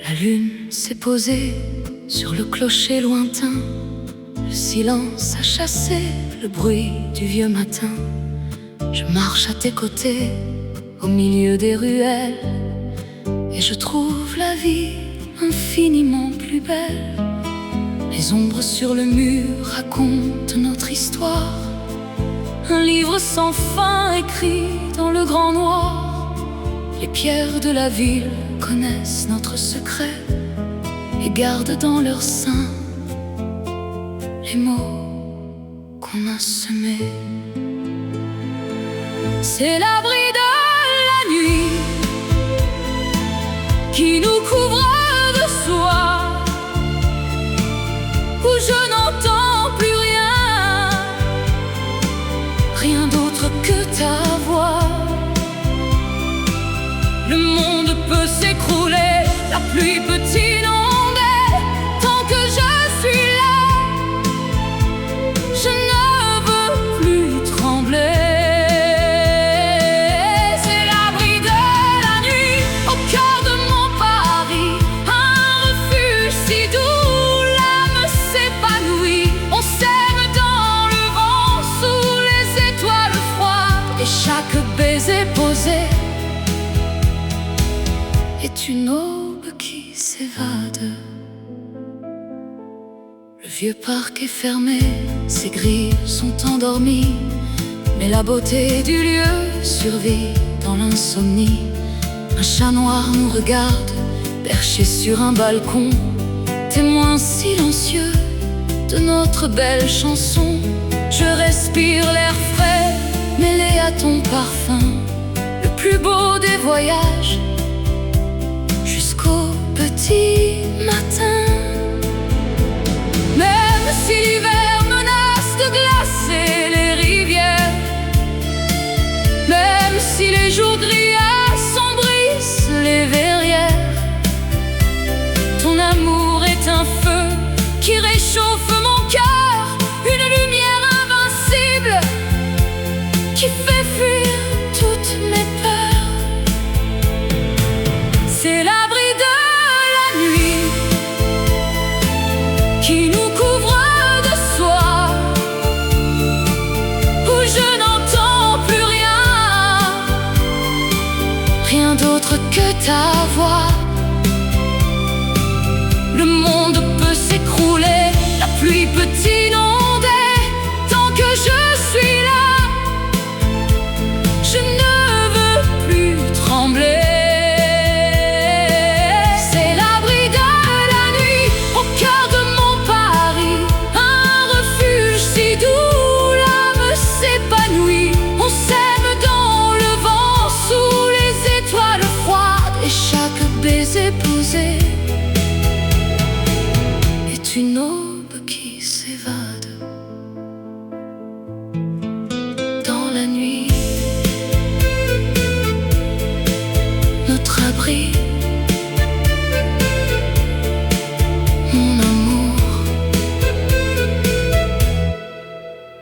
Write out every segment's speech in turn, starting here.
La lune s'est posée sur le clocher lointain. Le silence a chassé le bruit du vieux matin. Je marche à tes côtés, au milieu des ruelles, et je trouve la vie infiniment plus belle. Les ombres sur le mur racontent notre histoire, un livre sans fin écrit dans le grand noir. Les pierres de la ville connaissent notre secret et gardent dans leur sein les mots qu'on a semés. C'est l'abri de la nuit qui nous couvre de soie, où je n'entends plus rien, rien d'autre que ta voix. Le monde peut s'écrouler, la pluie peut inonder, tant que je suis là, je ne veux plus trembler. C'est l'abri de la nuit, au cœur de mon Paris, un refuge si doux, l'âme s'épanouit. On s'aime dans le vent, sous les étoiles froides, et chaque baiser posé est une aube qui s'évade. Le vieux parc est fermé, ses grilles sont endormies, mais la beauté du lieu survit dans l'insomnie. Un chat noir nous regarde, perché sur un balcon, témoin silencieux de notre belle chanson. Je respire l'air frais, mêlé à ton parfum, le plus beau des voyages, jusqu'au petit matin. Même si l'hiver menace de glacer les rivières, même si les jours gris assombrissent les verrières, ton amour est un feu qui réchauffe mon cœur, une lumière invincible qui fait fuir toutes mes peurs. C'est l'abri de la nuit qui nous couvre de soie, où je n'entends plus rien, rien d'autre que ta voix. Le monde peut s'écrouler, la pluie peut inonder, tant que je suis là, je ne veux plus trembler. Baiser posé est une aube qui s'évade dans la nuit. Notre abri, mon amour,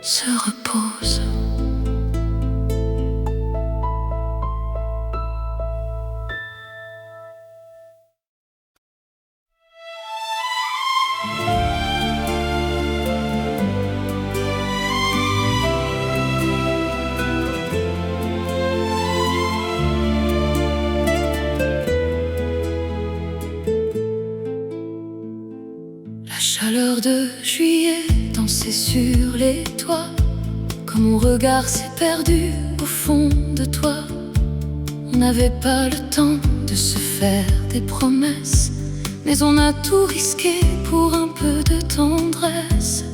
se repose. La chaleur de juillet dansait sur les toits, quand mon regard s'est perdu au fond de toi. On n'avait pas le temps de se faire des promesses, mais on a tout risqué pour un peu de tendresse.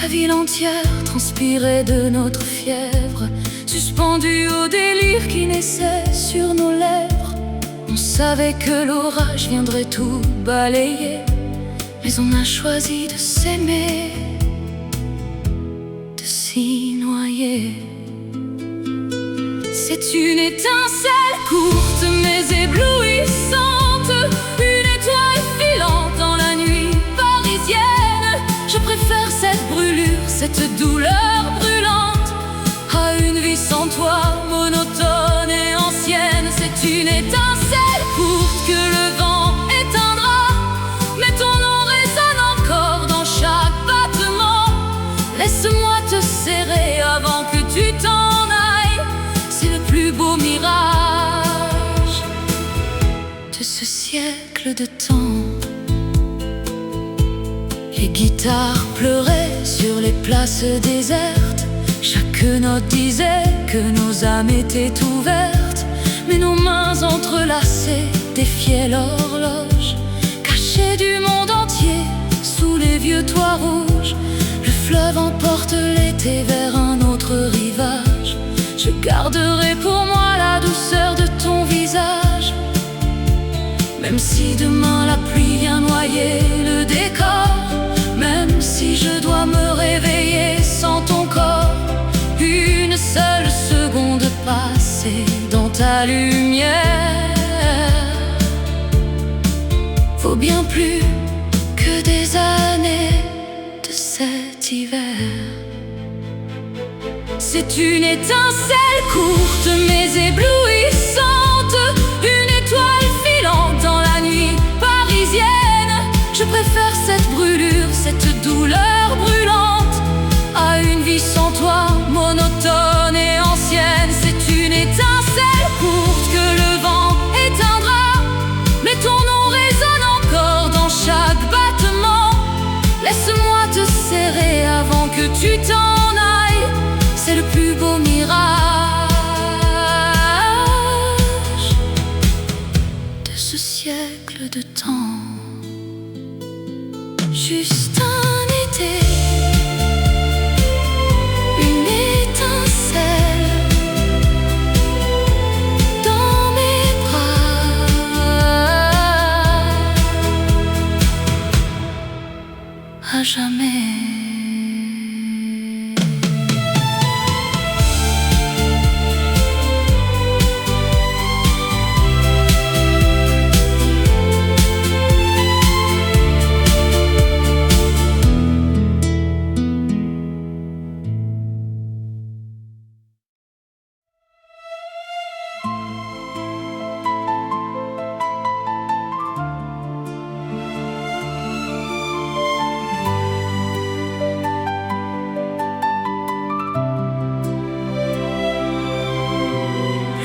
La ville entière transpirait de notre fièvre, suspendue au délire qui naissait sur nos lèvres. On savait que l'orage viendrait tout balayer, mais on a choisi de s'aimer, de s'y noyer. C'est une étincelle courte mais éblouissante, une étoile filante dans la nuit parisienne. Je préfère cette brûlure, cette douleur brûlante, à une vie sans toi, monotone et ancienne. C'est une étincelle courte que le vent éteint. siècles de temps. Les guitares pleuraient sur les places désertes. Chaque note disait que nos âmes étaient ouvertes. Mais nos mains entrelacées défiaient l'horloge, cachées du monde entier sous les vieux toits rouges. Le fleuve emporte l'été vers un autre rivage. Je garderai pour moi la douceur de ton visage. Même si demain la pluie vient noyer le décor, même si je dois me réveiller sans ton corps, une seule seconde passée dans ta lumière vaut bien plus que des années de cet hiver. C'est une étincelle courte mais éblouissante, une étoile filante dans la nuit parisienne. Je préfère cette brûlure, cette douleur brûlante à une vie sans toi, monotone et ancienne. C'est une étincelle courte que le vent éteindra, mais ton nom résonne encore dans chaque battement. Laisse-moi te serrer avant que tu t'en ailles, c'est le plus beau mirage de ce siècle de temps. Juste un été, une étincelle dans mes bras, à jamais.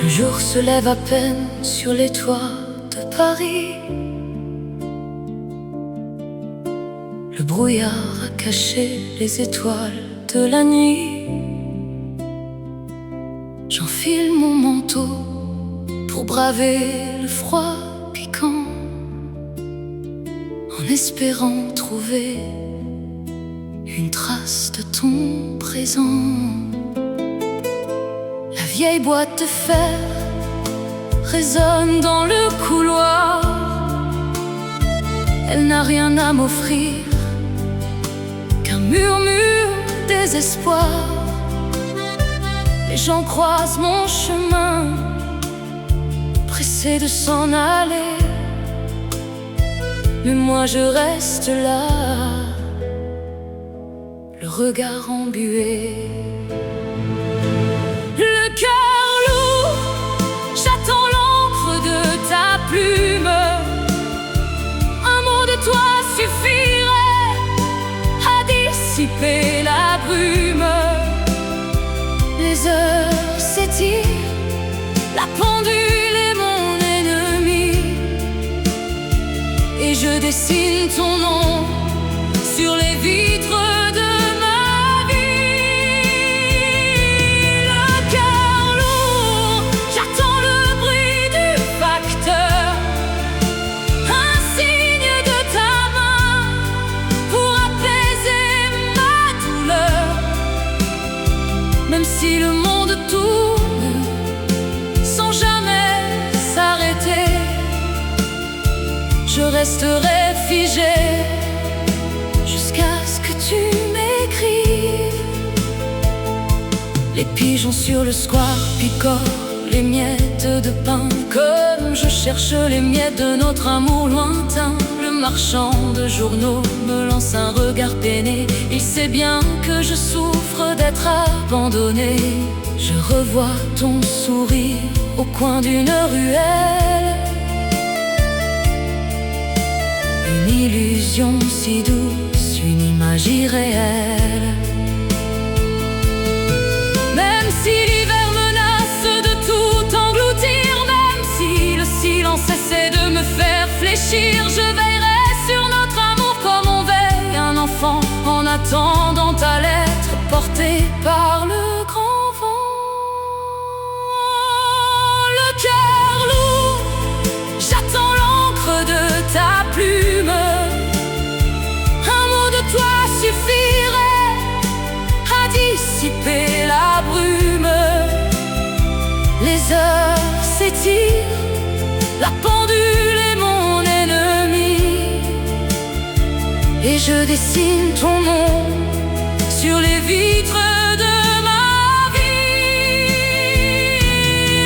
Le jour se lève à peine sur les toits de Paris. Le brouillard a caché les étoiles de la nuit. J'enfile mon manteau pour braver le froid piquant, en espérant trouver une trace de ton présent. La vieille boîte de fer résonne dans le couloir. Elle n'a rien à m'offrir qu'un murmure désespoir. Les gens croisent mon chemin, pressés de s'en aller, mais moi je reste là, le regard embué. Le cœur lourd, j'attends l'encre de ta plume. Un mot de toi suffirait à dissiper la brume. Les heures s'étirent, la pendule est mon ennemi, et je dessine ton nom sur les vitres de si le monde tourne sans jamais s'arrêter. Je resterai figé jusqu'à ce que tu m'écrives. Les pigeons sur le square picorent les miettes de pain, comme je cherche les miettes de notre amour lointain. Le marchand de journaux me lance un regard peiné. Il sait bien que je souffre d'être abandonné. Je revois ton sourire au coin d'une ruelle, une illusion si douce, une image irréelle. Même si l'hiver menace de tout engloutir, même si le silence essaie de me faire fléchir, réfléchir, je veillerai sur notre amour comme on veille un enfant en attendant ta lettre portée par le grand vent. Le cœur lourd, j'attends l'encre de ta plume. Un mot de toi suffirait à dissiper la brume. Les heures s'étirent, la pendule est mon ennemi, et je dessine ton nom sur les vitres de ma vie.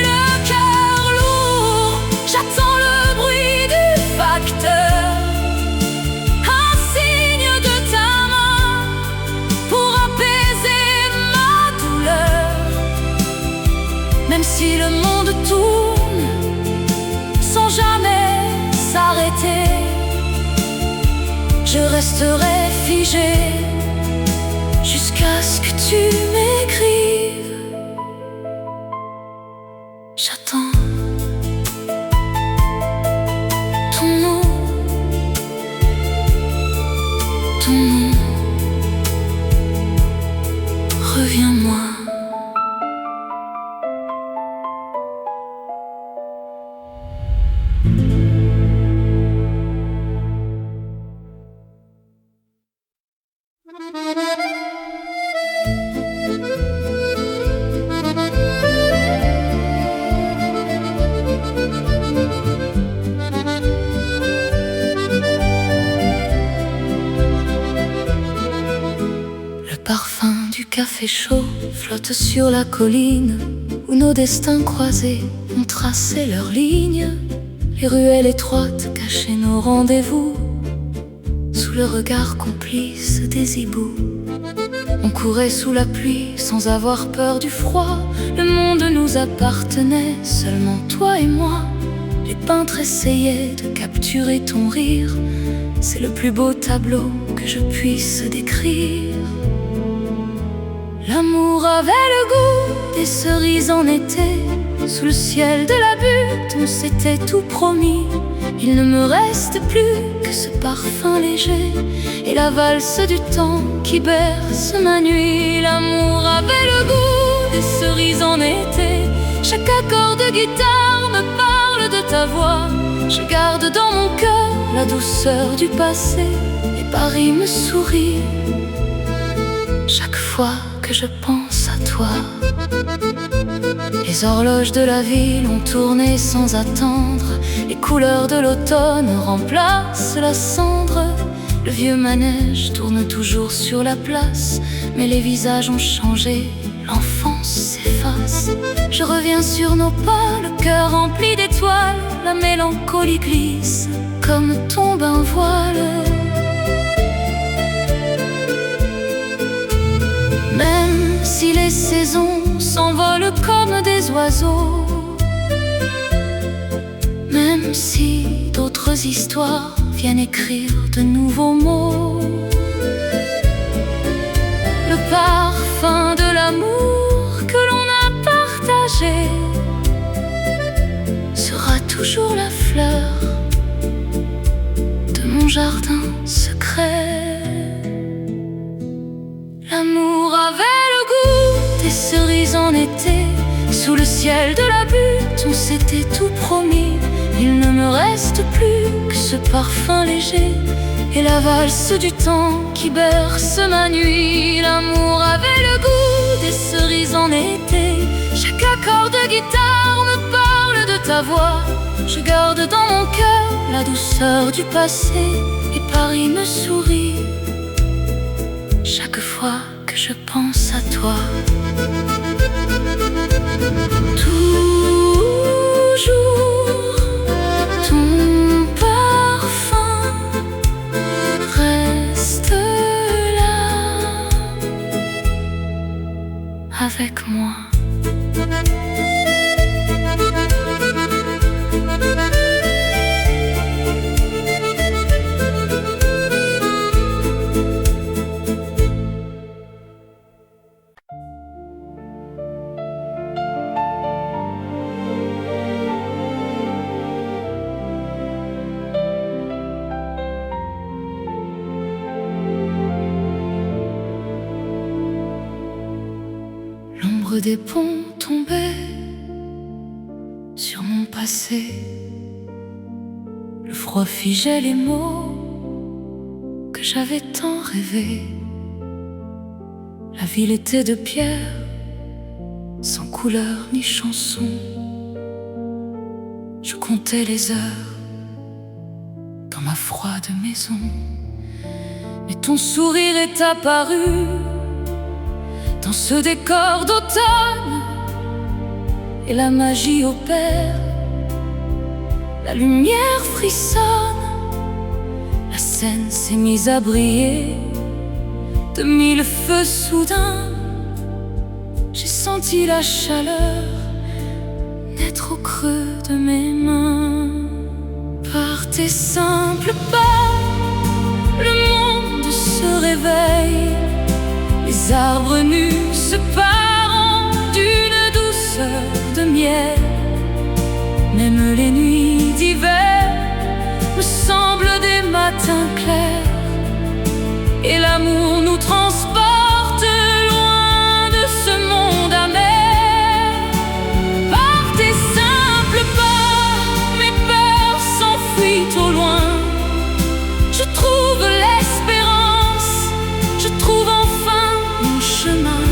Le cœur lourd, j'attends le bruit du facteur, un signe de ta main pour apaiser ma douleur. Même si le monde tourne sans jamais s'arrêter, je resterai figé jusqu'à ce que tu m'écrives. J'attends ton nom, ton nom. Reviens-moi. Le parfum du café chaud flotte sur la colline où nos destins croisés ont tracé leurs lignes. Les ruelles étroites cachaient nos rendez-vous sous le regard complice des hiboux. On courait sous la pluie sans avoir peur du froid. Le monde nous appartenait, seulement toi et moi. Les peintres essayaient de capturer ton rire. C'est le plus beau tableau que je puisse décrire. L'amour avait le goût des cerises en été. Sous le ciel de la butte, on s'était tout promis. Il ne me reste plus que ce parfum léger et la valse du temps qui berce ma nuit. L'amour avait le goût des cerises en été. Chaque accord de guitare me parle de ta voix. Je garde dans mon cœur la douceur du passé et Paris me sourit chaque fois que je pense à toi. Les horloges de la ville ont tourné sans attendre. Les couleurs de l'automne remplacent la cendre. Le vieux manège tourne toujours sur la place, mais les visages ont changé, l'enfance s'efface. Je reviens sur nos pas, le cœur rempli d'étoiles. La mélancolie glisse comme tombe un voile. Même si les saisons s'envolent comme des oiseaux, même si d'autres histoires viennent écrire de nouveaux mots, le parfum de l'amour que l'on a partagé sera toujours la fleur de mon jardin secret. L'amour avait le goût des cerises en été. Sous le ciel de la butte, on s'était tout promis. Il ne me reste plus que ce parfum léger et la valse du temps qui berce ma nuit. L'amour avait le goût des cerises en été. Chaque accord de guitare me parle de ta voix. Je garde dans mon cœur la douceur du passé et Paris me sourit chaque fois que je pense à toi. Toujours ton parfum reste là avec moi. L'ombre des ponts tombait sur mon passé. Le froid figeait les mots que j'avais tant rêvés. La ville était de pierre, sans couleur ni chanson. Je comptais les heures dans ma froide maison. Mais ton sourire est apparu dans ce décor d'automne, et la magie opère. La lumière frissonne, la scène s'est mise à briller de mille feux soudains. J'ai senti la chaleur naître au creux de mes mains. Par tes simples pas, le monde se réveille. Les arbres nus se parent d'une douceur de miel. Même les nuits d'hiver me semblent des matins clairs, et l'amour nous transporte loin de ce monde amer. Par tes simples pas, mes peurs s'enfuient au loin. Je trouve l'espérance, je trouve enfin mon chemin.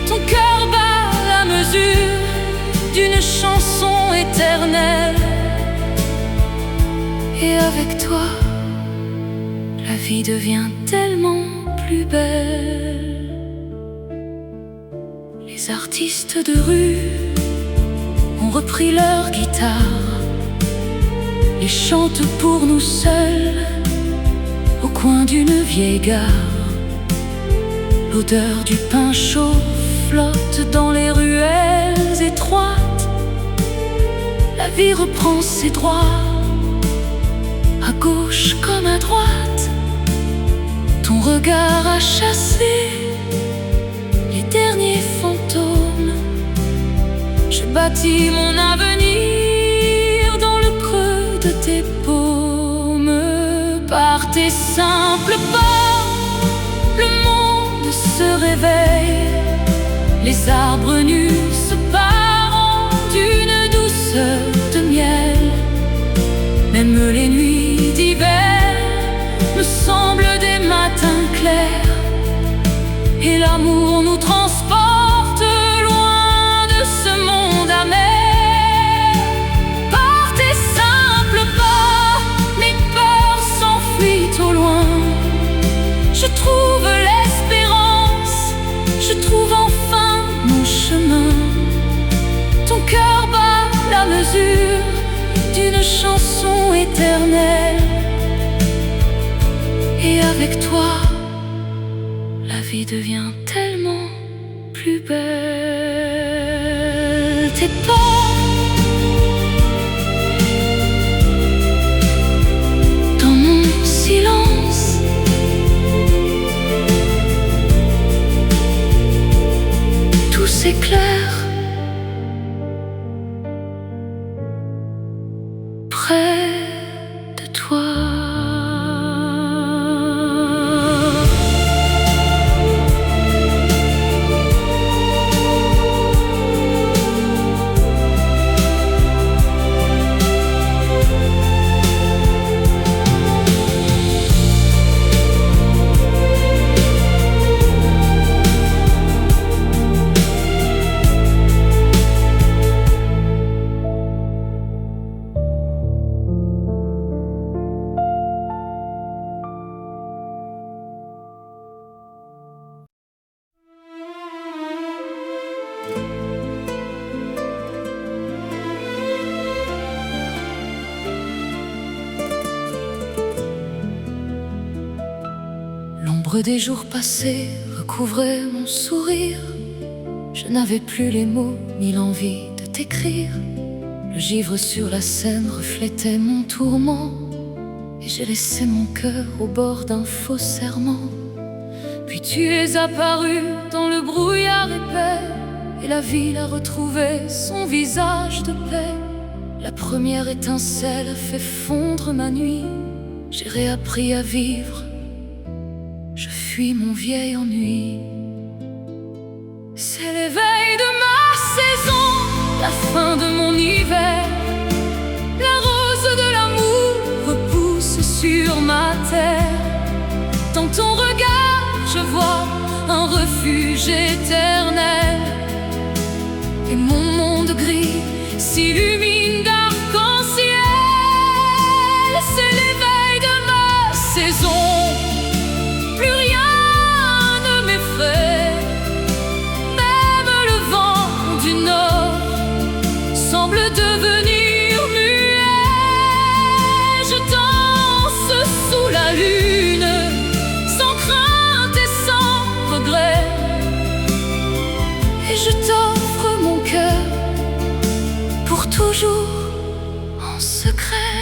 Ton cœur bat la mesure d'une chanson éternelle. Et avec toi, la vie devient tellement plus belle. Les artistes de rue ont repris leur guitare et chantent pour nous seuls au coin d'une vieille gare. L'odeur du pain chaud flotte dans les ruelles étroites. La vie reprend ses droits, à gauche comme à droite. Ton regard a chassé les derniers fantômes. Je bâtis mon avenir dans le creux de tes paumes. Par tes simples pas, le monde se réveille. Les arbres nus se parent d'une douceur de miel. Même les nuits d'hiver me semblent des matins clairs, et l'amour nous transporte loin de ce monde amer. Par tes simples pas, mes peurs s'enfuient au loin. Je trouve l'espérance, je trouve enfin mon chemin. Ton cœur bat la mesure d'une chanson éternelle. Et avec toi, la vie devient tellement plus belle. Tes pas dans mon silence, tout s'éclaire près de toi. L'ombre des jours passés recouvrait mon sourire. Je n'avais plus les mots ni l'envie de t'écrire. Le givre sur la scène reflétait mon tourment, et j'ai laissé mon cœur au bord d'un faux serment. Puis tu es apparu dans le brouillard épais, et la ville a retrouvé son visage de paix. La première étincelle a fait fondre ma nuit. J'ai réappris à vivre, je fuis mon vieil ennui. C'est l'éveil la fin de mon hiver. La rose de l'amour repousse sur ma terre. Dans ton regard, je vois un refuge éternel. Et mon monde gris s'illumine d'arc-en-ciel. C'est l'éveil de ma saison. Plus rien ne m'effraie. Même le vent du nord semble devenir muet. Je danse sous la lune, sans crainte et sans regret. Et je t'offre mon cœur pour toujours en secret.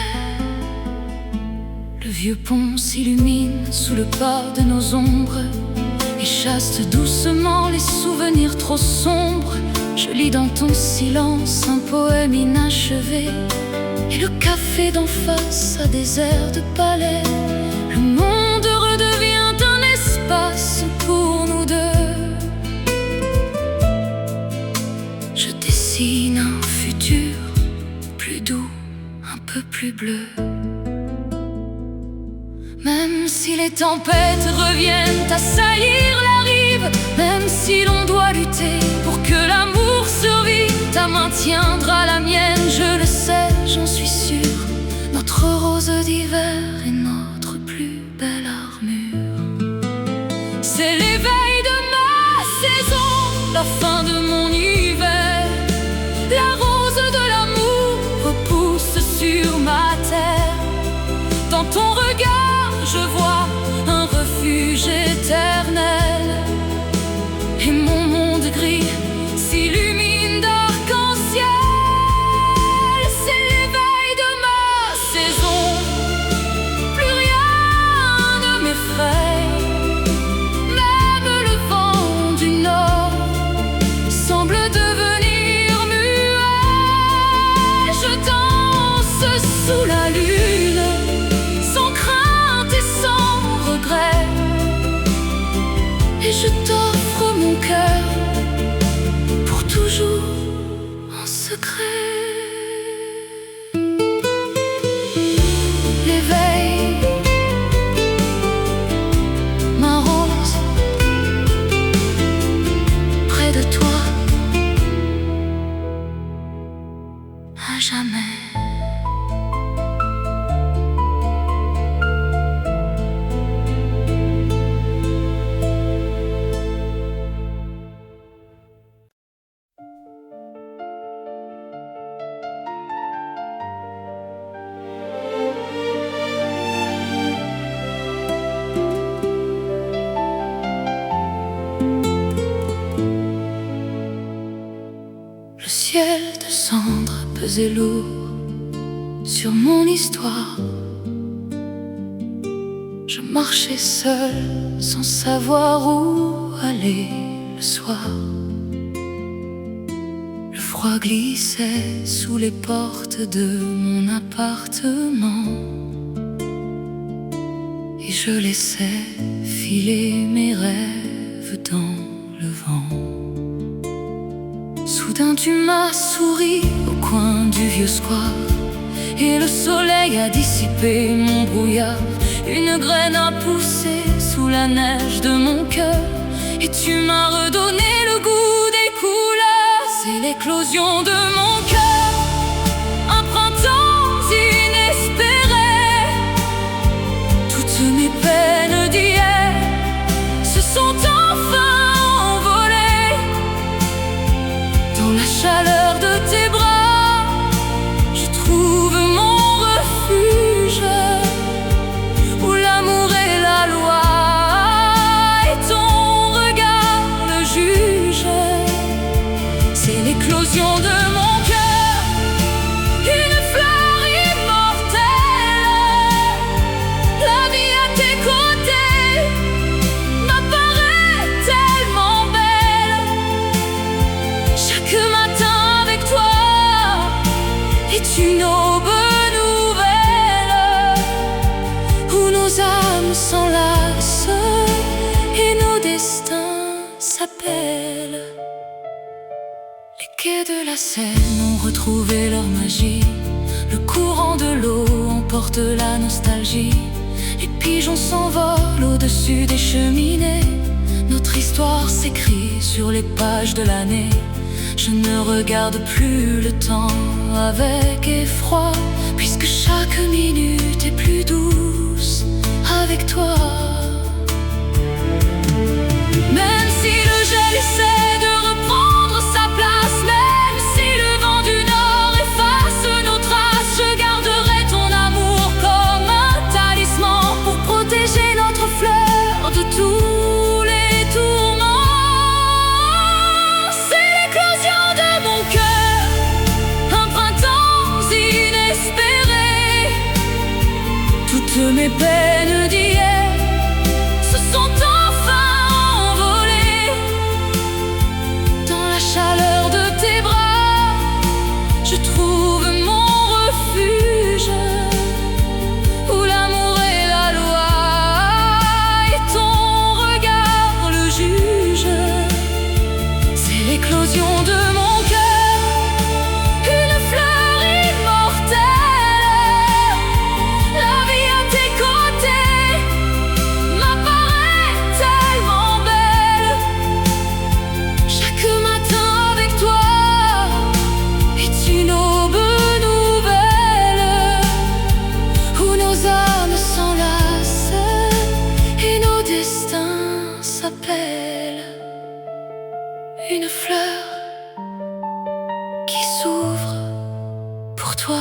Le vieux pont s'illumine sous le pas de nos ombres et chasse doucement les souvenirs trop sombres. Je lis dans ton silence un poème inachevé, et le café d'en face a des airs de palais. Le monde redevient un espace pour nous deux. Je dessine un futur plus doux, un peu plus bleu. Même si les tempêtes reviennent assaillir la rive, même si l'on doit lutter pour que l'amour survive, ta main tiendra la mienne, je le sais, j'en suis sûre. Notre rose d'hiver est notre plus belle armure. C'est l'éveil de ma saison, la fin de mon hiver. La rose de l'amour repousse sur ma terre. Dans ton regard, je vois un refuge éternel. Et mon monde gris s'illumine d'arc-en-ciel. C'est l'éveil de ma saison. Plus rien ne m'effraie. Même le vent du nord semble devenir muet. Je danse sous la lune, sans crainte et sans regret. Et je t'offre mon cœur pour toujours en secret. L'éveil, ma rose, près de toi, à jamais. Le ciel de cendre pesait lourd sur mon histoire. Je marchais seul sans savoir où aller le soir. Le froid glissait sous les portes de mon appartement, et je laissais filer mes rêves dans le vent. Soudain tu m'as souri au coin du vieux square, et le soleil a dissipé mon brouillard. Une graine a poussé sous la neige de mon cœur, et tu m'as redonné le goût des couleurs. C'est l'éclosion de mon cœur, un printemps inespéré. Toutes mes peines d'hier se sont enfin envolées dans la chaleur de tes bras. Je trouve mon refuge, où l'amour est la loi et ton regard le juge. C'est l'éclosion de mon cœur, une fleur immortelle. La vie à tes côtés m'apparaît tellement belle. Chaque matin avec toi est une aube nouvelle, où nos âmes s'enlacent et nos destins s'appellent. Les quais de la Seine ont retrouvé leur magie. Le courant de l'eau emporte la nostalgie. Les pigeons s'envolent au-dessus des cheminées. Notre histoire s'écrit sur les pages de l'année. Je ne regarde plus le temps avec effroi, puisque chaque minute est plus douce avec toi. Même si le gel essaie de reprendre sa place, même si le vent du nord efface nos traces, je garderai ton amour comme un talisman pour protéger notre fleur de tous les tourments. C'est l'éclosion de mon cœur, un printemps inespéré. Toutes mes peines d'hier se sont enfin envolées dans la chaleur de tes bras. Je trouve mon refuge où l'amour est la loi et ton regard le juge. C'est l'éclosion de mon cœur, une fleur immortelle. La vie à tes côtés m'apparaît tellement belle. Chaque matin avec toi est une aube nouvelle, où nos âmes s'enlacent et nos destins s'appellent. Une fleur qui s'ouvre pour toi.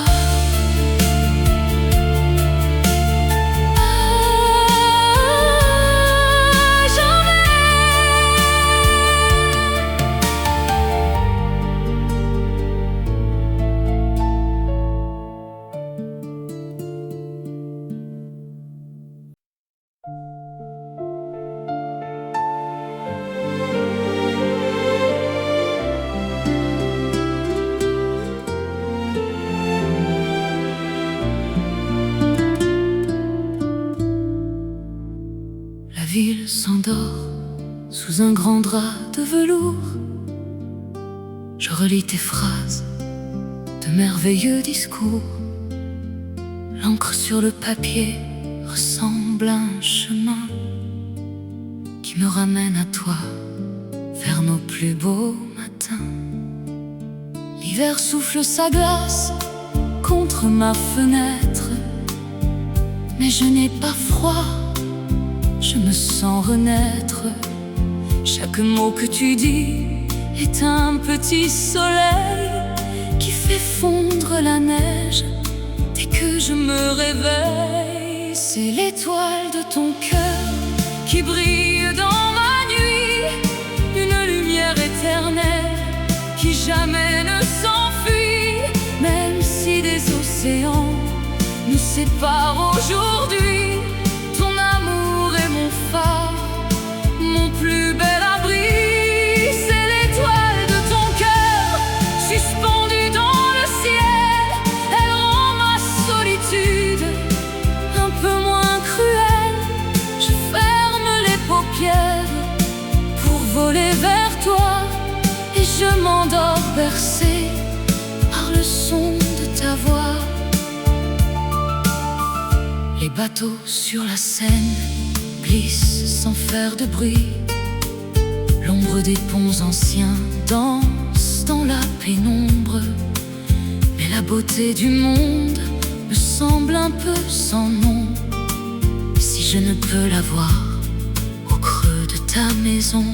La ville s'endort sous un grand drap de velours. Je relis tes phrases de merveilleux discours. L'encre sur le papier ressemble à un chemin qui me ramène à toi, vers nos plus beaux matins. L'hiver souffle sa glace contre ma fenêtre, mais je n'ai pas froid, je me sens renaître. Chaque mot que tu dis est un petit soleil qui fait fondre la neige dès que je me réveille. C'est l'étoile de ton cœur qui brille dans ma nuit, une lumière éternelle qui jamais ne s'enfuit. Même si des océans nous séparent aujourd'hui, ton amour est mon phare, mon plus bel abri. C'est l'étoile de ton cœur suspendue dans le ciel. Elle rend ma solitude un peu moins cruelle. Je ferme les paupières pour voler vers toi, et je m'endors bercé par le son de ta voix. Les bateaux sur la Seine glissent sans faire de bruit. L'ombre des ponts anciens danse dans la pénombre. Mais la beauté du monde me semble un peu sans nom, si je ne peux la voir au creux de ta maison.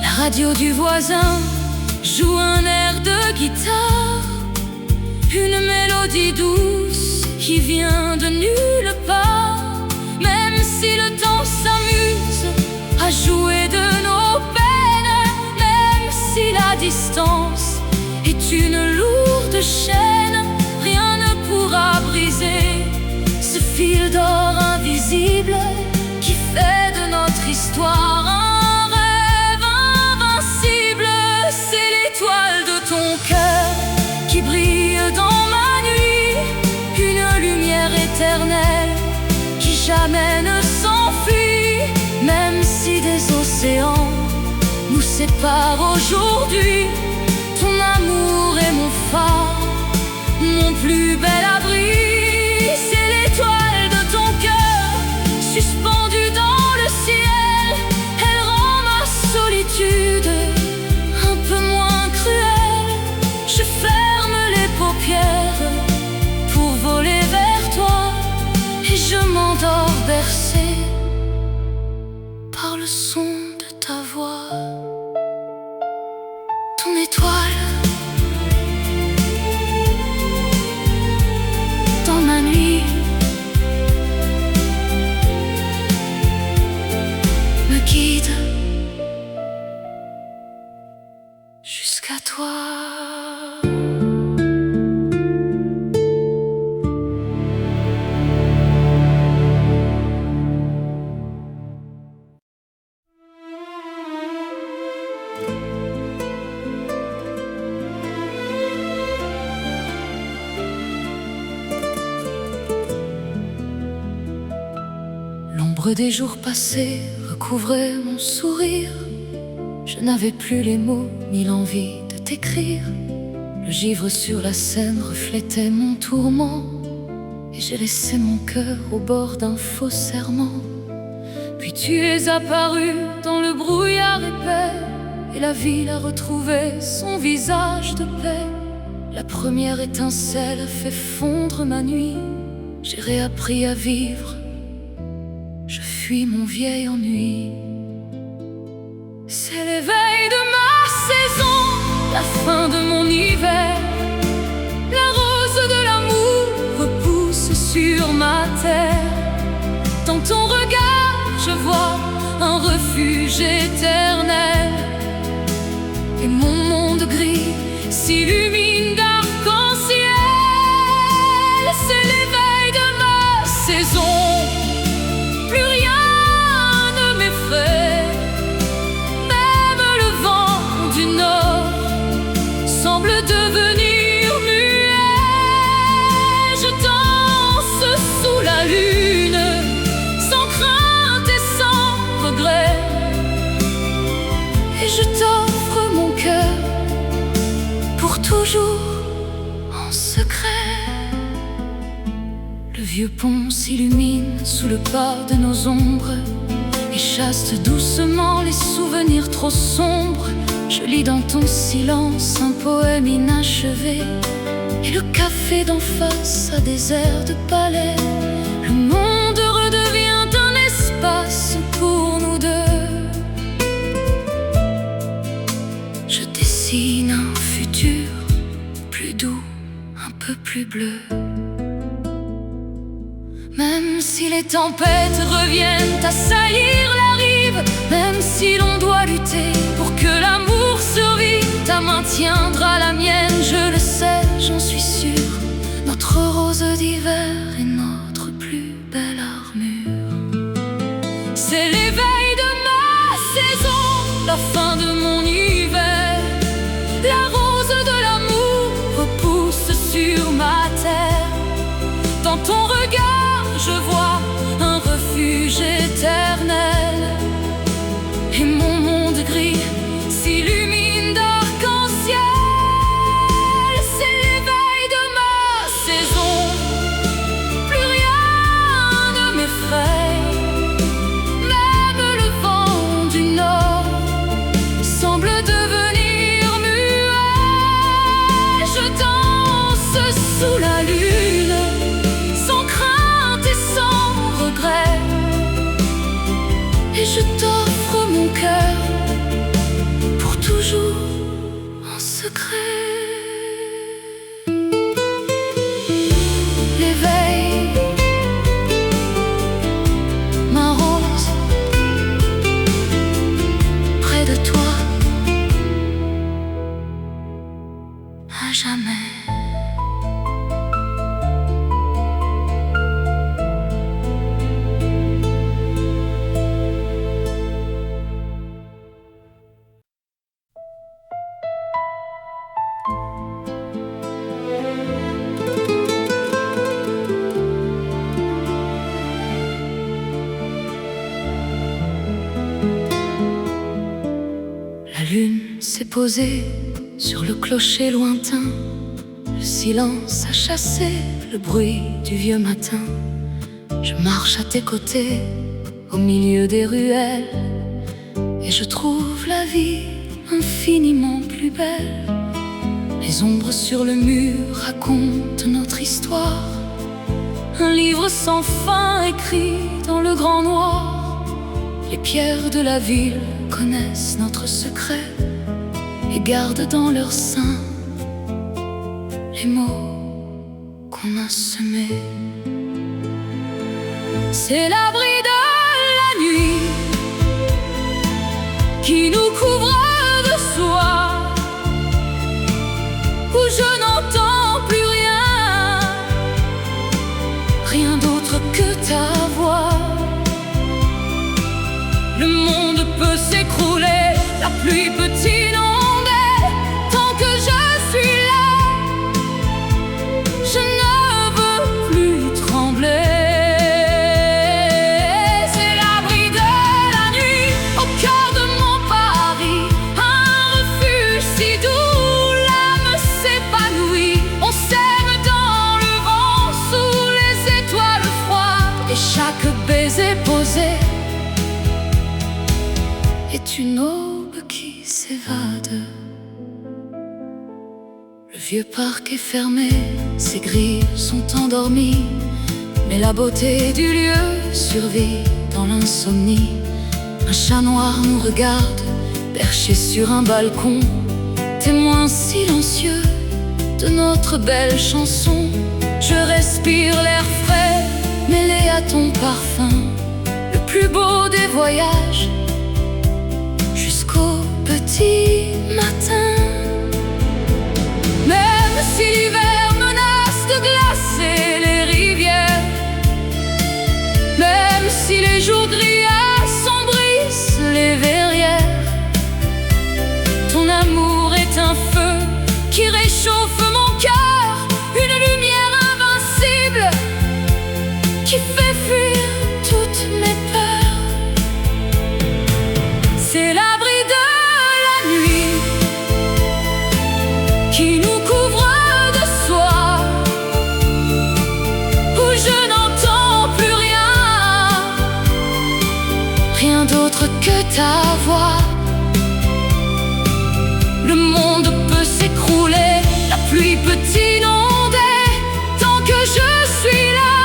La radio du voisin joue un air de guitare, une mélodie douce qui vient de nulle part. Même si le temps s'amuse à jouer de nos peines, même si la distance est une lourde chaîne, rien ne pourra briser ce fil d'or invisible qui fait de notre histoire un rêve invincible. C'est l'étoile de ton cœur qui brille dans ma nuit, une lumière éternelle qui jamais ne s'enfuit. Même si des océans nous séparent aujourd'hui, phare, mon plus bel abri. C'est l'étoile de ton cœur, suspendue dans le ciel. Elle rend ma solitude un peu moins cruelle. Je ferme les paupières pour voler vers toi, et je m'endors bercé par le son de ta voix. Ton étoile dans ma nuit me guide jusqu'à toi. L'ombre des jours passés recouvrait mon sourire. Je n'avais plus les mots ni l'envie de t'écrire. Le givre sur la Seine reflétait mon tourment, et j'ai laissé mon cœur au bord d'un faux serment. Puis tu es apparu dans le brouillard épais, et la ville a retrouvé son visage de paix. La première étincelle a fait fondre ma nuit. J'ai réappris à vivre, je fuis mon vieil ennui. C'est l'éveil de ma saison, la fin de mon hiver. La rose de l'amour repousse sur ma terre. Dans ton regard, je vois un refuge éternel, et mon monde gris s'illumine d'arc-en-ciel. C'est l'éveil de ma saison. Plus rien ne m'effraie, même le vent du nord semble devenir muet. Je danse sous la lune, sans crainte et sans regret, et je t'offre mon cœur pour toujours en secret. Le vieux pont s'illumine sous le pas de nos ombres, et chasse doucement les souvenirs trop sombres. Je lis dans ton silence un poème inachevé, et le café d'en face a des airs de palais. Le monde redevient un espace pour nous deux. Je dessine un futur plus doux, un peu plus bleu. Même si les tempêtes reviennent assaillir la rive, même si l'on doit lutter pour que l'amour survive, ta main tiendra la mienne, je le sais, j'en suis sûre. Notre rose d'hiver est notre plus belle armure. C'est l'éveil de ma saison, la fin de mon hiver. La rose de l'amour repousse sur ma terre. Dans ton regard, je vois un refuge éternel, et mon monde gris s'illumine d'arc-en-ciel. C'est l'éveil de ma saison. Plus rien ne m'effraie, même le vent du nord semble devenir muet. Je danse sous la lune, sans crainte et sans regret, et je t'offre mon cœur pour toujours en secret. L'éveil, ma rose, près de toi, à jamais. La lune s'est posée sur le clocher lointain. Le silence a chassé le bruit du vieux matin. Je marche à tes côtés, au milieu des ruelles, et je trouve la vie infiniment plus belle. Les ombres sur le mur racontent notre histoire, un livre sans fin écrit dans le grand noir. Les pierres de la ville connaissent notre secret et gardent dans leur sein les mots qu'on a semés. C'est l'abri de la nuit qui nous couvre de soie, où je n'entends plus rien, rien d'autre que ta voix. Le monde peut s'écrouler, la pluie peut inonder, tant que je suis là, je ne veux plus trembler. C'est l'abri de la nuit, au cœur de mon Paris, un refuge si doux, l'âme s'épanouit. On s'aime dans le vent, sous les étoiles froides, et chaque baiser posé est une aube qui s'évade. Le vieux parc est fermé, ses grilles sont endormies, mais la beauté du lieu survit dans l'insomnie. Un chat noir nous regarde, perché sur un balcon, témoin silencieux de notre belle chanson. Je respire l'air frais, mêlé à ton parfum, le plus beau des voyages, jusqu'au petit matin. Même si l'hiver menace de glacer les rivières, même si les jours gris assombrissent les verrières, ton amour est un feu qui réchauffe mon cœur, une lumière invincible qui fait fuir toutes mes peurs. C'est l'abri de la nuit qui nous couvre de soie, où je n'entends plus rien, rien d'autre que ta voix. Le monde peut s'écrouler, la pluie peut inonder, tant que je suis là,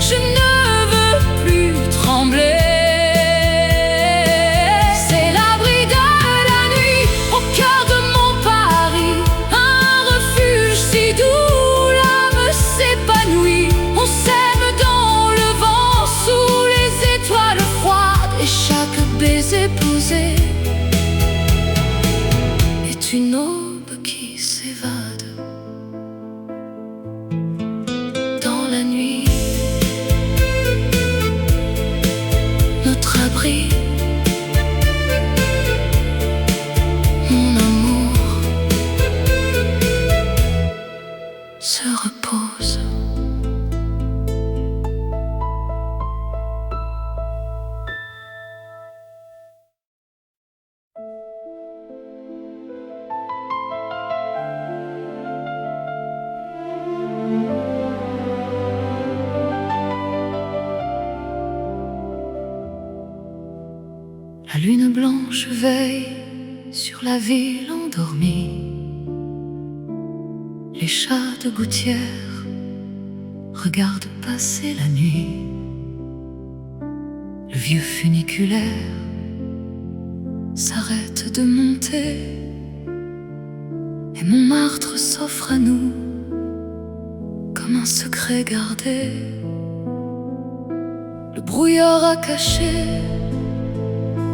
je ne veux plus trembler. C'est l'abri de la nuit, au cœur de mon Paris, un refuge si doux, l'âme s'épanouit. On s'aime dans le vent, sous les étoiles froides, et chaque baiser posé est une aube qui s'évade dans la nuit. Notre abri, mon amour, se repose. La lune blanche veille sur la ville endormie. Les chats de gouttière regardent passer la nuit. Le vieux funiculaire s'arrête de monter, et Montmartre s'offre à nous comme un secret gardé. Le brouillard a caché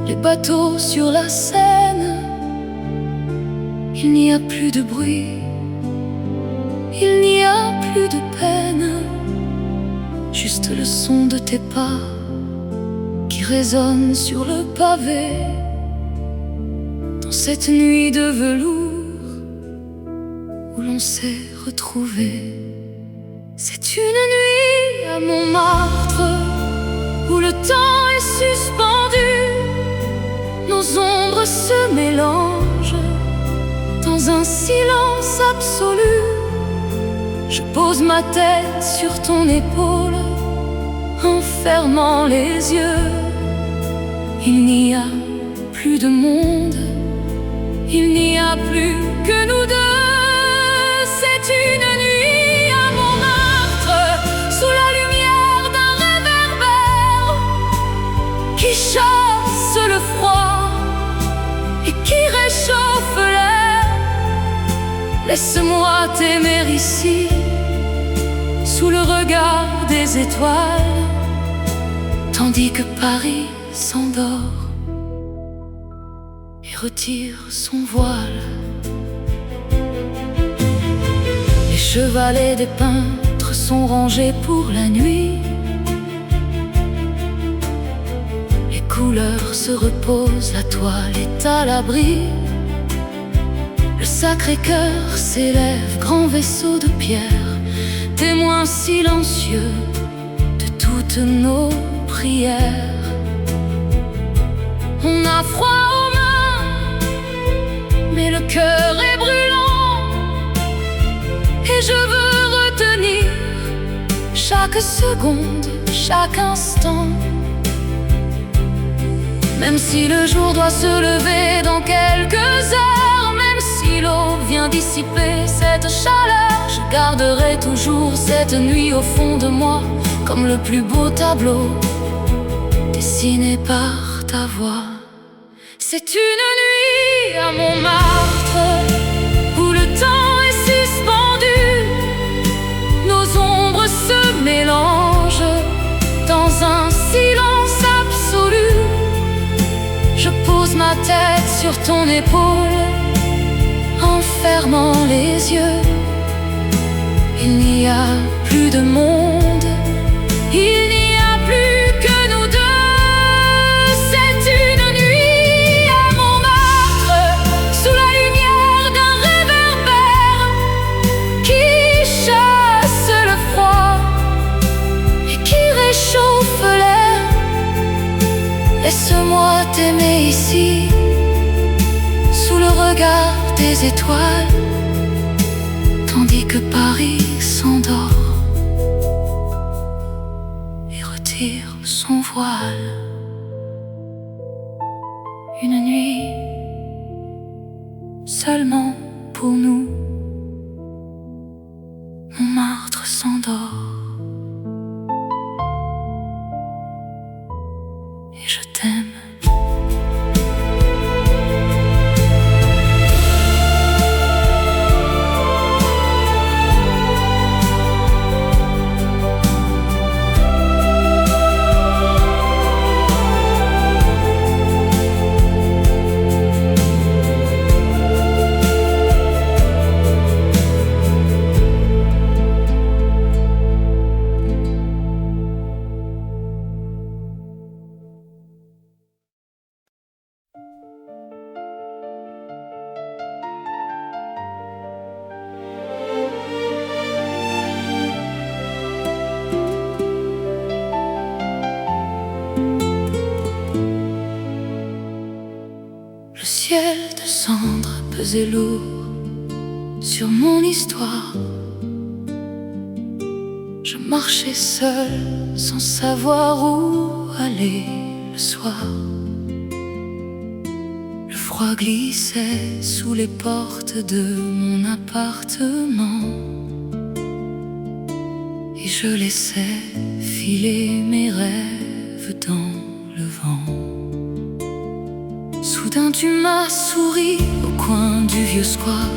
les bateaux sur la Seine. Il n'y a plus de bruit, il n'y a plus de peine, juste le son de tes pas qui résonne sur le pavé. Dans cette nuit de velours où l'on s'est retrouvés, c'est une nuit à Montmartre où le temps est suspendu. Nos ombres se mélangent dans dans un silence absolu. Je pose ma tête sur ton épaule en fermant les yeux. Il n'y a plus de monde, il n'y a plus que nous deux. C'est une nuit à Montmartre, sous la lumière d'un réverbère qui chasse le froid et qui réchauffe l'air. Laisse-moi t'aimer ici, sous le regard des étoiles, tandis que Paris s'endort et retire son voile. Les chevalets des peintres sont rangés pour la nuit. Les couleurs se reposent, la toile est à l'abri. Le Sacré-Cœur s'élève, grand vaisseau de pierre, témoin silencieux de toutes nos prières. On a froid aux mains, mais le cœur est brûlant, et je veux retenir chaque seconde, chaque instant. Même si le jour doit se lever dans quelques heures, même si l'eau vient dissiper cette chaleur, je garderai toujours cette nuit au fond de moi, comme le plus beau tableau dessiné par ta voix. C'est une nuit à Montmartre où le temps est suspendu. Nos ombres se mélangent dans un silence absolu. Je pose ma tête sur ton épaule en fermant les yeux. Il n'y a plus de monde, il n'y a plus que nous deux. C'est une nuit à Montmartre, sous la lumière d'un réverbère qui chasse le froid et qui réchauffe l'air. Laisse-moi t'aimer ici, sous le regard des étoiles, tandis que Paris s'endort et retire son voile. Une nuit seulement pour nous. Montmartre s'endort et je t'aime. Le ciel de cendres pesait lourd sur mon histoire. Je marchais seul sans savoir où aller le soir. Le froid glissait sous les portes de mon appartement et je laissais filer mes rêves dans le vent. Soudain tu m'as souri au coin du vieux square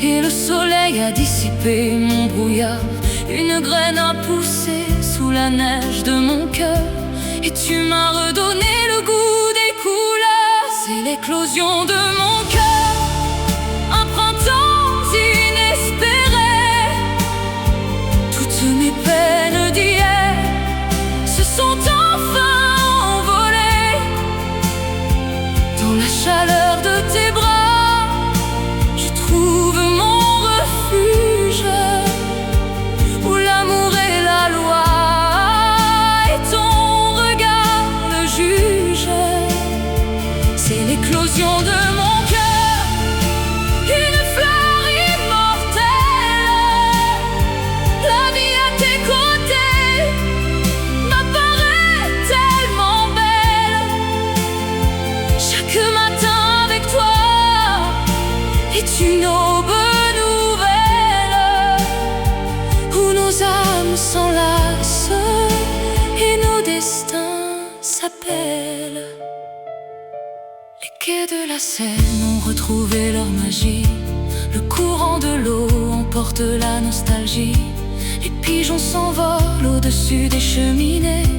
et le soleil a dissipé mon brouillard. Une graine a poussé sous la neige de mon cœur et tu m'as redonné le goût des couleurs. C'est l'éclosion de mon cœur, un printemps inespéré. Toutes mes peines d'hier se sont enfin envolées dans la chaleur de tes bras. Je trouve mon refuge où l'amour est la loi et ton regard le juge. C'est l'éclosion de mon destin s'appelle. Les quais de la Seine ont retrouvé leur magie. Le courant de l'eau emporte la nostalgie. Les pigeons s'envolent au-dessus des cheminées.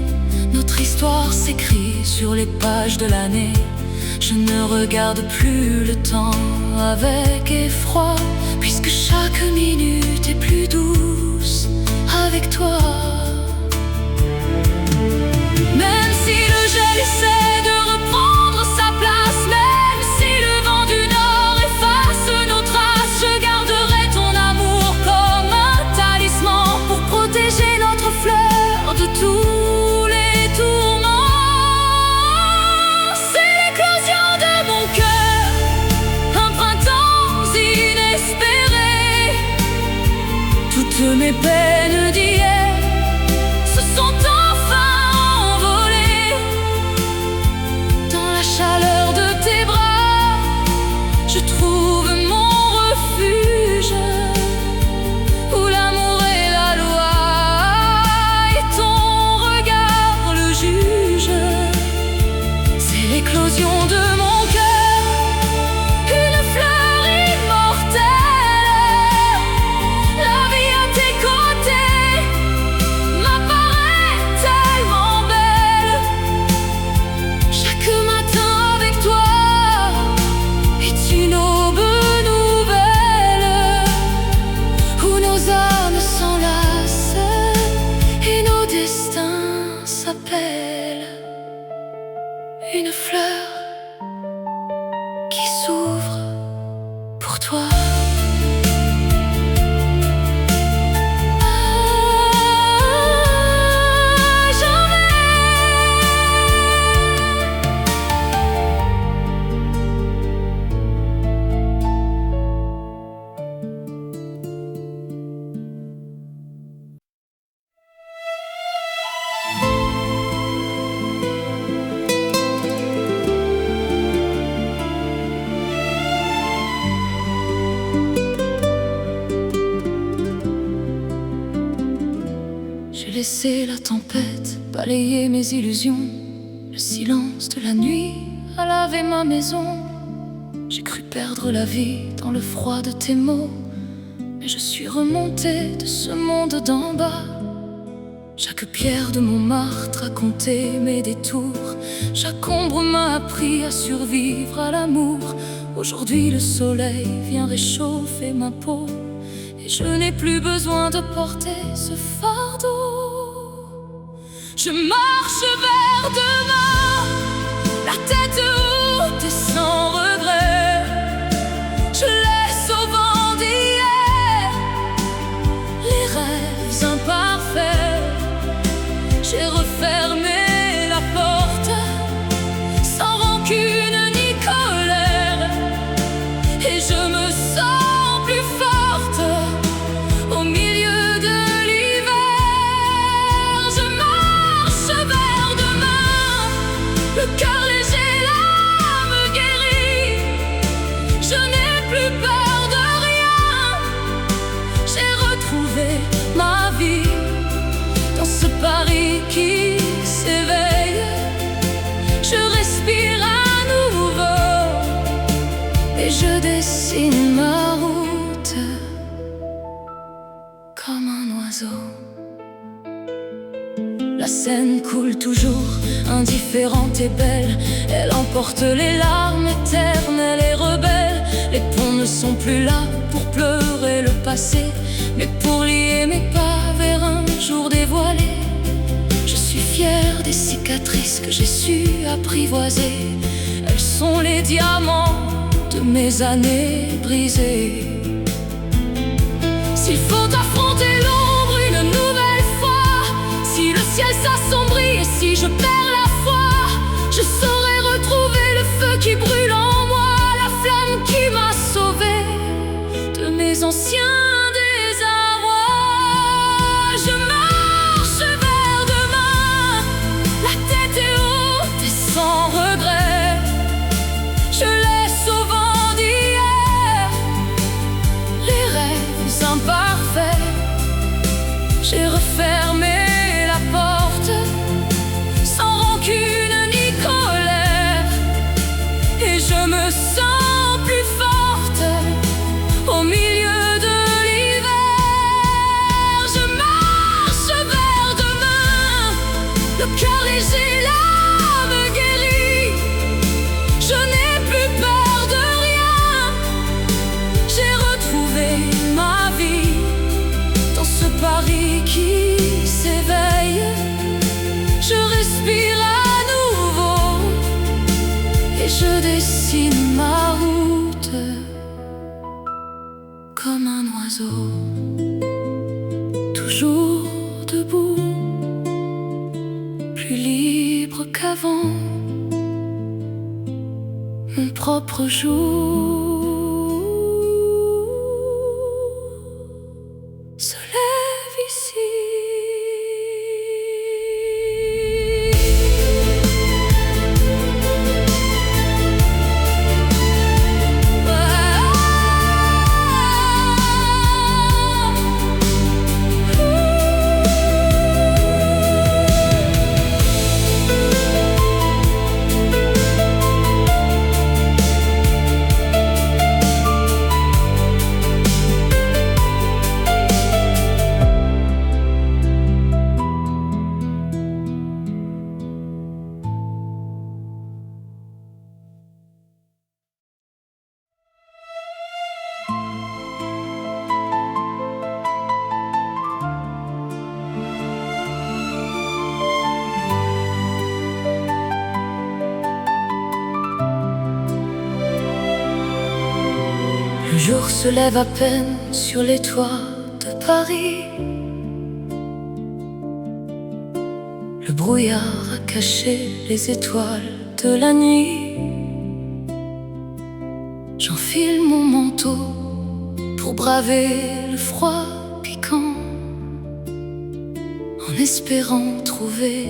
Notre histoire s'écrit sur les pages de l'année. Je ne regarde plus le temps avec effroi, puisque chaque minute est plus douce avec toi. Même si le gel essaie de reprendre sa place, même si le vent du nord efface nos traces, je garderai ton amour comme un talisman pour protéger notre fleur de tous les tourments. C'est l'éclosion de mon cœur, un printemps inespéré. Toutes mes peines d'hier se sont enfin envolées. Dans la chaleur de tes bras, je trouve mon refuge, où l'amour est la loi et ton regard le juge. C'est l'éclosion de mon cœur, une fleur immortelle. La vie à tes côtés m'apparaît tellement belle. Chaque matin avec toi est une aube nouvelle, où nos âmes s'enlacent et nos destins s'appellent. Une fleur qui s'ouvre pour toi. J'ai laissé la tempête balayer mes illusions. Le silence de la nuit a lavé ma maison. J'ai cru perdre la vie dans le froid de tes mots, mais je suis remontée de ce monde d'en bas. Chaque pierre de Montmartre a compté mes détours. Chaque ombre m'a appris à survivre à l'amour. Aujourd'hui le soleil vient réchauffer ma peau, et je n'ai plus besoin de porter ce fardeau. Je marche vers demain, la tête haute et sans regret. Je laisse au vent d'hier les rêves imparfaits. J'ai refermé la porte sans rancune ni colère, et je me sens plus forte au milieu de l'hiver. Je marche vers demain, le cœur léger, l'âme guérie. Je n'ai plus peur de rien, j'ai retrouvé ma vie dans ce Paris qui s'éveille. Je respire à nouveau et je dessine ma route comme un oiseau. La Seine coule toujours, indifférente et belle. Elle emporte les larmes éternelles et rebelles. Les ponts ne sont plus là pour pleurer le passé, mais pour lier mes pas vers un jour dévoilé. Je suis fière des cicatrices que j'ai su apprivoiser. Elles sont les diamants de mes années brisées. S'il faut affronter l'ombre une nouvelle fois, si le ciel s'assombrit et si je perds la foi, je saurai retrouver le feu qui brûle en moi, la flamme qui m'a sauvée de mes anciens désarrois. Je marche vers demain, la tête est haute et sans regret. Je laisse au vent d'hier les rêves imparfaits. J'ai refermé la porte le cœur léger, l'âme guérie. Je n'ai plus peur de rien. J'ai retrouvé ma vie dans ce Paris qui s'éveille. Je respire à nouveau et je dessine ma route comme un oiseau, toujours debout, plus libre qu'avant. Mon propre jour se lève ici. Le jour se lève à peine sur les toits de Paris. Le brouillard a caché les étoiles de la nuit. J'enfile mon manteau pour braver le froid piquant, en espérant trouver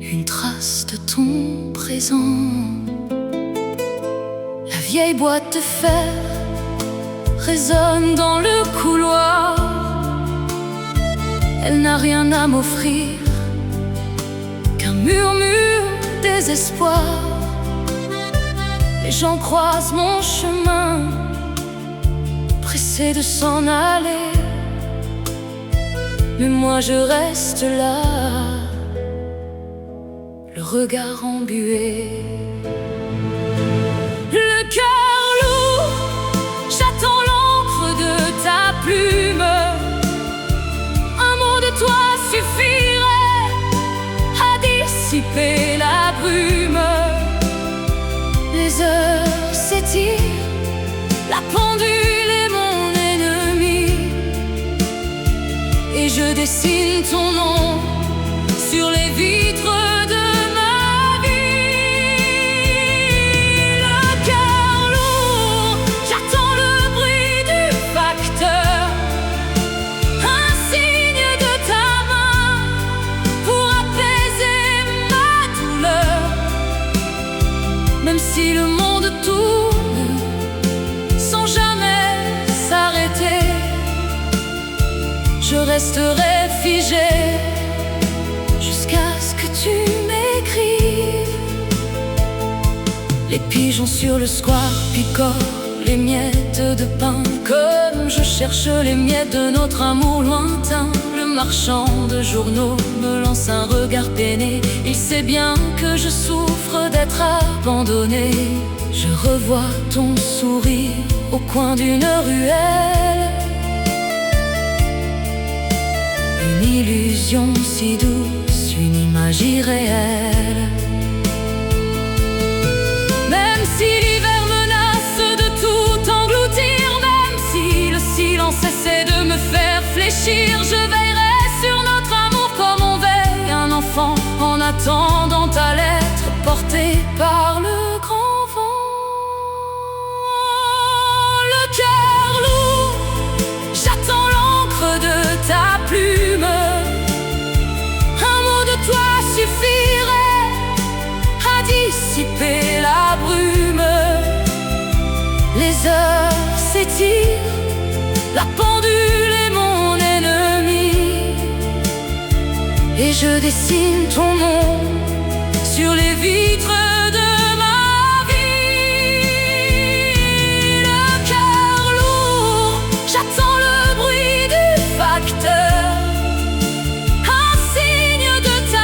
une trace de ton présent. La vieille boîte de fer résonne dans le couloir. Elle n'a rien à m'offrir qu'un murmure désespoir. Les gens croisent mon chemin, pressés de s'en aller, mais moi je reste là, le regard embué. Le cœur lourd, j'attends l'encre de ta plume. Un mot de toi suffirait à dissiper la brume. Les heures s'étirent, la pendule est mon ennemi, et je dessine ton nom sur les vitres de ma vie. Le cœur lourd, j'attends le bruit du facteur, un signe de ta main pour apaiser ma douleur. Même si le monde tourne sans jamais s'arrêter, je resterai figé jusqu'à ce que tu m'écrives. Les pigeons sur le square picorent les miettes de pain, comme je cherche les miettes de notre amour lointain. Le marchand de journaux me lance un regard peiné. Il sait bien que je souffre d'être abandonné. Je revois ton sourire au coin d'une ruelle, une illusion si douce, une image irréelle. Même si l'hiver menace de tout engloutir, même si le silence essaie de me faire fléchir, je veillerai sur notre amour comme on veille un enfant en attendant ta lettre portée par le grand vent. Le cœur lourd, j'attends l'encre de ta plume. Un mot de toi suffirait à dissiper la brume. Les heures s'étirent, la pendule est mon ennemi, et je dessine ton nom sur les vitres de ma vie. Le cœur lourd, j'attends le bruit du facteur, un signe de ta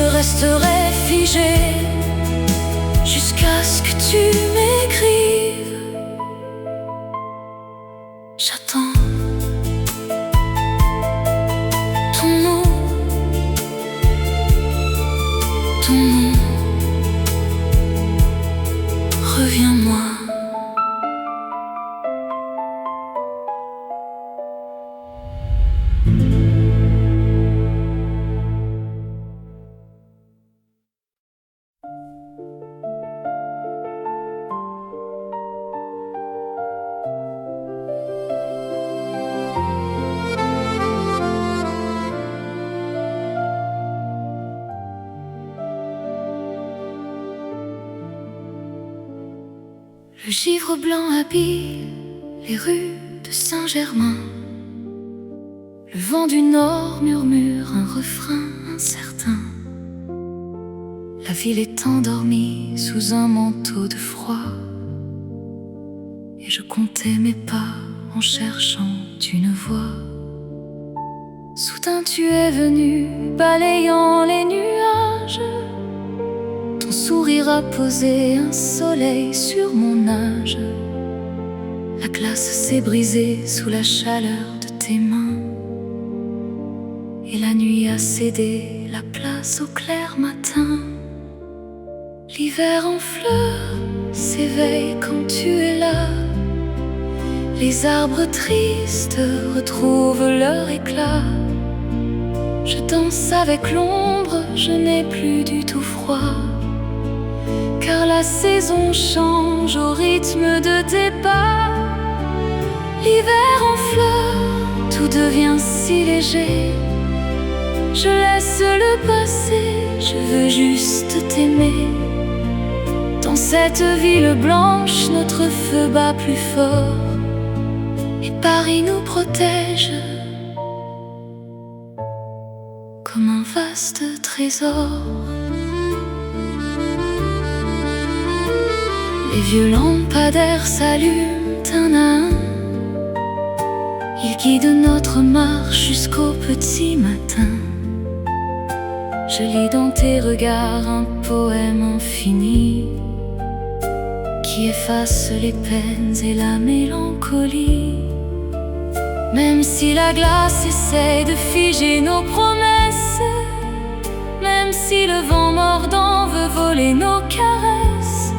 resterai figé jusqu'à ce que tu m'écrives. J'attends ton nom, ton nom. Reviens-moi. Le givre blanc habille les rues de Saint-Germain. Le vent du nord murmure un refrain incertain. La ville est endormie sous un manteau de froid. Et je comptais mes pas en cherchant une voie. Soudain tu es venu, balayant les nuages. Ton sourire a posé un soleil sur mon âge. La glace s'est brisée sous la chaleur de tes mains. Et la nuit a cédé la place au clair matin. L'hiver en fleurs s'éveille quand tu es là. Les arbres tristes retrouvent leur éclat. Je danse avec l'ombre, je n'ai plus du tout froid. Car la saison change au rythme de tes pas. L'hiver en fleurs, tout devient si léger. Je laisse le passé, je veux juste t'aimer. Dans cette ville blanche, notre feu bat plus fort. Et Paris nous protège comme un vaste trésor. Les vieux lampadaires s'allument un à un. Ils guident notre marche jusqu'au petit matin. Je lis dans tes regards un poème infini qui efface les peines et la mélancolie. Même si la glace essaie de figer nos promesses, même si le vent mordant veut voler nos caresses,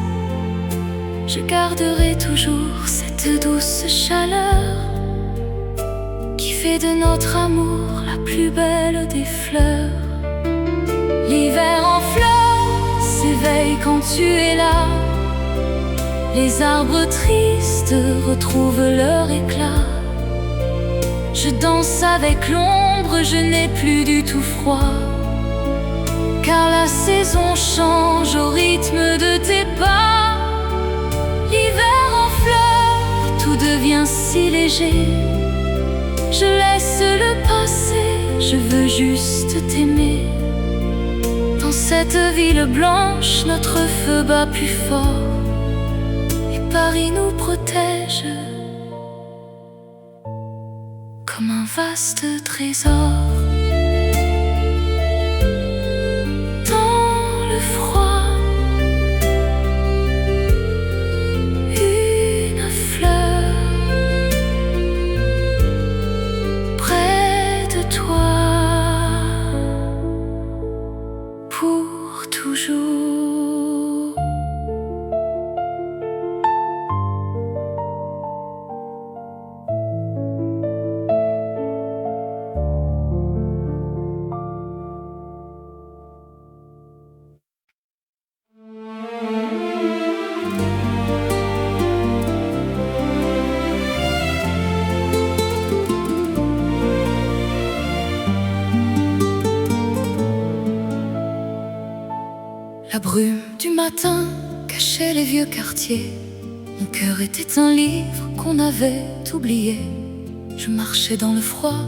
je garderai toujours cette douce chaleur qui fait de notre amour la plus belle des fleurs. L'hiver en fleurs s'éveille quand tu es là. Les arbres tristes retrouvent leur éclat. Je danse avec l'ombre, je n'ai plus du tout froid. Car la saison change au rythme de tes pas. L'hiver en fleurs, tout devient si léger. Je laisse le passé, je veux juste t'aimer. Dans cette ville blanche, notre feu bat plus fort. Et Paris nous protège comme un vaste trésor. Dans le froid, une fleur près de toi pour toujours. La brume du matin cachait les vieux quartiers. Mon cœur était un livre qu'on avait oublié. Je marchais dans le froid,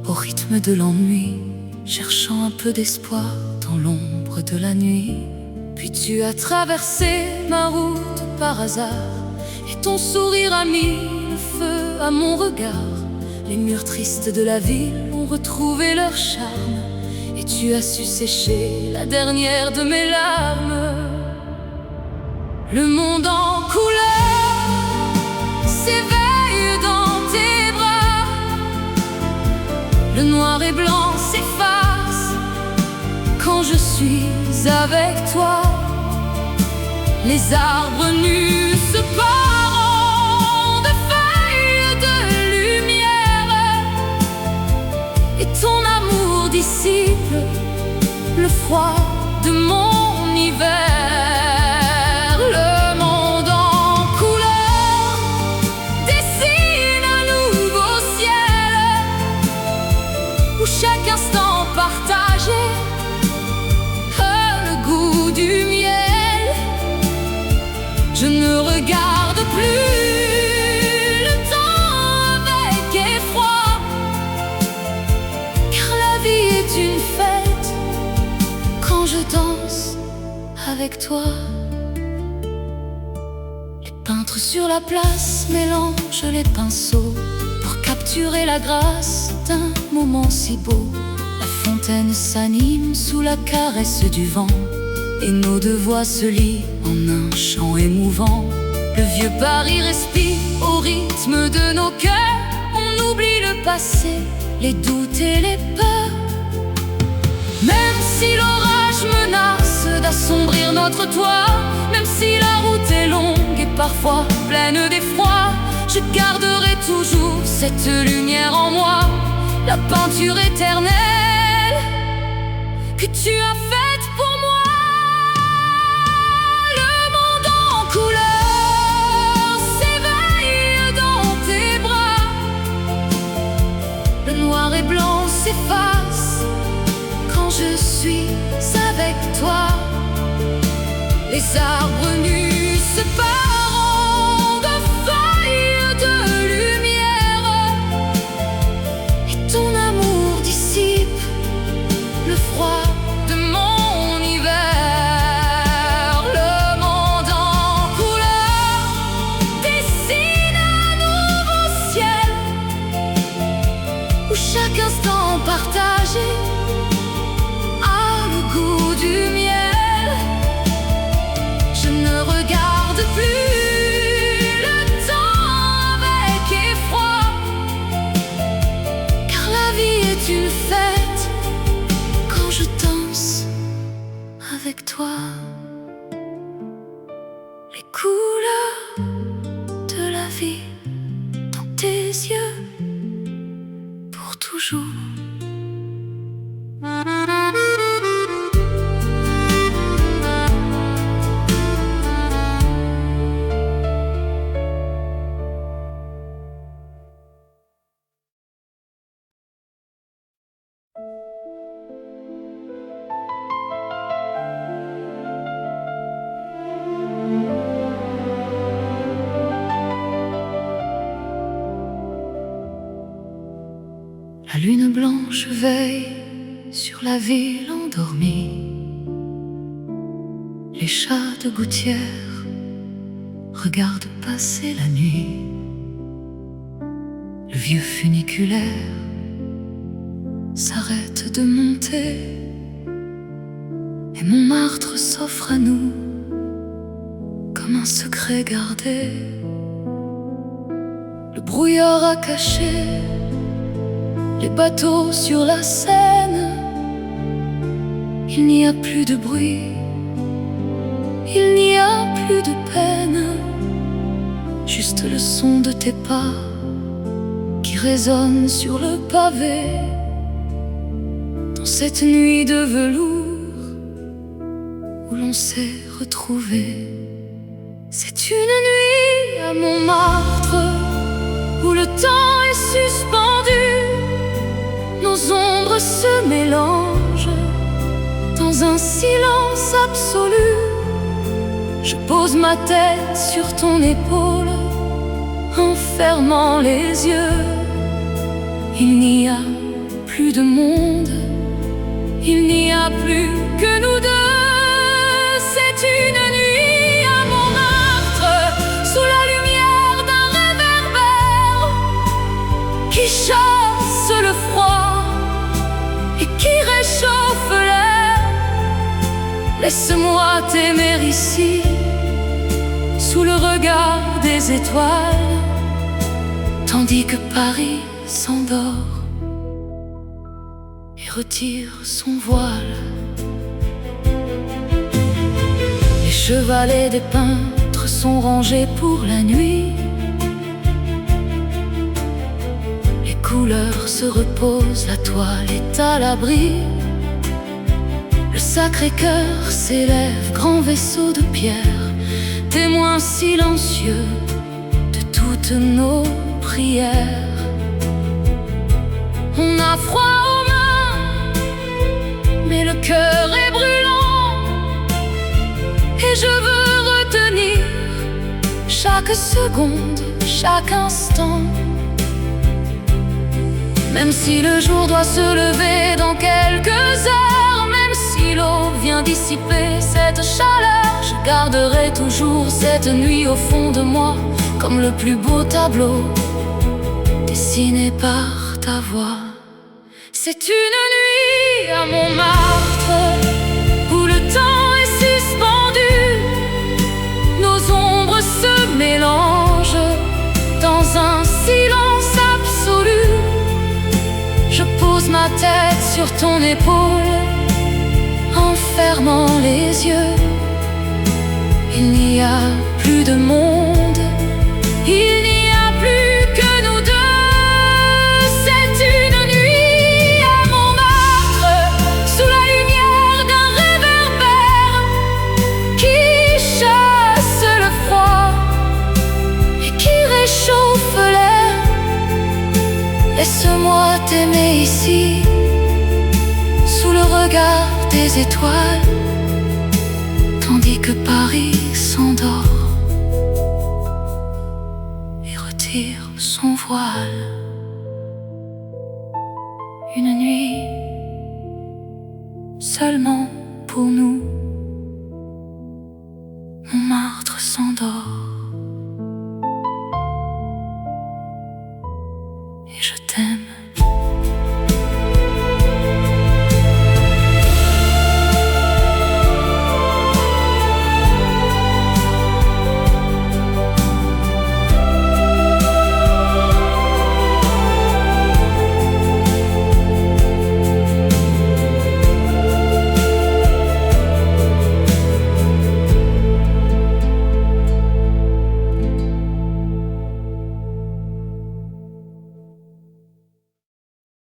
au rythme de l'ennui, cherchant un peu d'espoir dans l'ombre de la nuit. Puis tu as traversé ma route par hasard, et ton sourire a mis le feu à mon regard. Les murs tristes de la ville ont retrouvé leur charme, et tu as su sécher la dernière de mes larmes. Le monde en couleur s'éveille dans tes bras. Le noir et blanc s'efface quand je suis avec toi. Les arbres nus se parent de feuilles de lumière, et ton amour dissipe le froid de mon hiver. Le monde en couleur dessine un nouveau ciel où chaque instant partagé a le goût du miel. Je ne regarde plus le temps avec effroi, car la vie est une fête quand je danse avec toi. Les peintres sur la place mélangent les pinceaux pour capturer la grâce d'un moment si beau. La fontaine s'anime sous la caresse du vent, et nos deux voix se lient en un chant émouvant. Le vieux Paris respire au rythme de nos cœurs. On oublie le passé, les doutes et les peurs. Même si l'orage menace d'assombrir notre toit, même si la route est longue et parfois pleine d'effroi, je garderai toujours cette lumière en moi, la peinture éternelle que tu as faite pour moi. Le monde en couleur s'éveille dans tes bras. Le noir et blanc s'efface quand je suis avec toi. Les arbres nus se parent de feuilles de lumière, et ton amour dissipe le froid de mon hiver. Le monde en couleur dessine un nouveau ciel où chaque instant partagé a le goût du miel. Je ne regarde plus le temps avec effroi, car la vie est une fête quand je danse avec toi. Les couleurs de la vie dans tes yeux pour toujours. La lune blanche veille sur la ville endormie. Les chats de gouttière regardent passer la nuit. Le vieux funiculaire s'arrête de monter, et Montmartre s'offre à nous comme un secret gardé. Le brouillard a caché les bateaux sur la Seine. Il n'y a plus de bruit, il n'y a plus de peine, juste le son de tes pas qui résonne sur le pavé. Dans cette nuit de velours où l'on s'est retrouvés, c'est une nuit à Montmartre où le temps est suspendu. Nos ombres se mélangent dans un silence absolu. Je pose ma tête sur ton épaule en fermant les yeux. Il n'y a plus de monde, il n'y a plus que nous deux. C'est une nuit à Montmartre sous la lumière d'un réverbère qui chasse le froid et qui réchauffe Laisse-moi t'aimer ici, sous le regard des étoiles, tandis que Paris s'endort et retire son voile. Les chevalets des peintres sont rangés pour la nuit. Les couleurs se reposent, la toile est à l'abri. Le Sacré-Cœur s'élève, grand vaisseau de pierre, témoin silencieux de toutes nos prières. On a froid aux mains, mais le cœur est brûlant, et je veux retenir chaque seconde, chaque instant. Même si le jour doit se lever dans quelques heures, même si l'eau vient dissiper cette chaleur, je garderai toujours cette nuit au fond de moi, comme le plus beau tableau dessiné par ta voix. C'est une nuit à Montmartre, où le temps est suspendu, nos ombres se mélangent dans un silence absolu. Je pose ma tête sur ton épaule, en fermant les yeux. Il n'y a plus de monde, il n'y a plus que nous deux. C'est une nuit à Montmartre, sous la lumière d'un réverbère qui chasse le froid et qui réchauffe l'air. Laisse-moi t'aimer ici, sous le regard des étoiles, tandis que Paris s'endort et retire son voile. Une nuit seulement pour nous, Montmartre s'endort.